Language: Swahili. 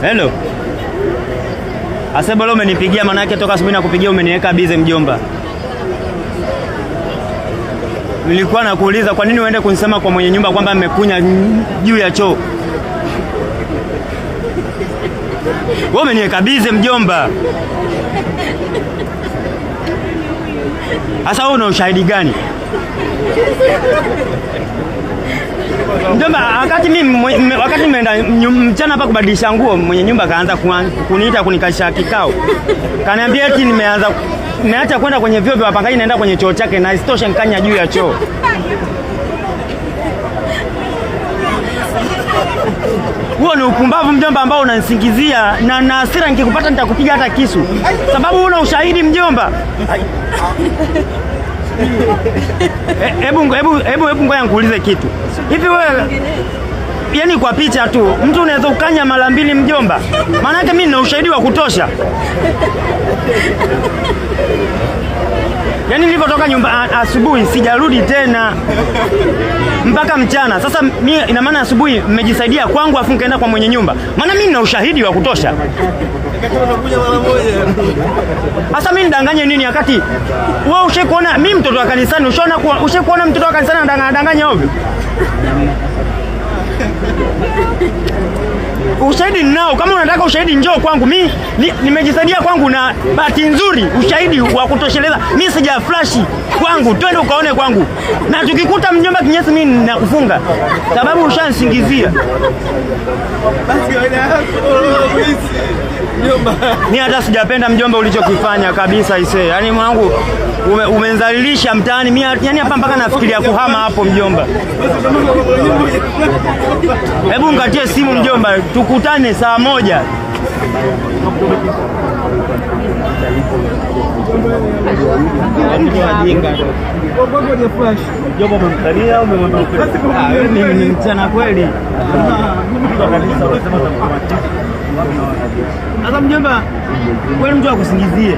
Hello. Aseba leo umenipigia, maana yake toka asubuhi nakupigia umeniweka busy mjomba. Nilikuwa nakuuliza kwa nini uende kunisema kwa mwenye nyumba kwamba mmekunya juu ya choo. Wewe umeniweka busy mjomba. Sasa wewe una ushahidi gani? Mjomba, wakati nimeenda mchana hapa kubadilisha nguo, mwenye nyumba kaanza kuniita kunikalisha kikao. Kaniambia eti nimeacha kwenda kwenye vyoo vya wapangaji, naenda kwenye choo chake, na isitoshe nikanya juu ya choo. Huo ni upumbavu mjomba ambao unanisingizia, na hasira nikikupata nitakupiga hata kisu. Sababu una ushahidi mjomba. Hebu ngoja nikuulize kitu. Hivi wewe, yani kwa picha tu mtu unaweza ukanya mara mbili mjomba? Maana yake mimi nina ushahidi wa kutosha. Yani nilipotoka nyumba asubuhi sijarudi tena mpaka mchana. Sasa mimi ina maana asubuhi mmejisaidia kwangu afu nikaenda kwa mwenye nyumba. Maana mimi nina ushahidi wa kutosha. Sasa mimi nidanganye nini wakati wewe ushakuona mimi mtoto wa kanisani, ushakuona mtoto wa kanisani anadanganya ovyo? Ushahidi ninao. Kama unataka ushahidi njoo kwangu. Mimi nimejisaidia kwangu, na bahati nzuri ushahidi wa kutosheleza. Mimi sija flash kwangu, twende ukaone kwangu. Na tukikuta mjomba kinyesi mimi ninakufunga. Sababu ushanisingizia. Mimi hata sijapenda mjomba ulichokifanya kabisa ise. Yaani mwanangu umenzalilisha mtaani. Mimi yani hapa mpaka nafikiria kuhama hapo mjomba. Hebu ngatie simu mjomba, tukutane saa 1. Mimi ni mchana kweli. Sasa mjomba, kweli mtu akusingizie.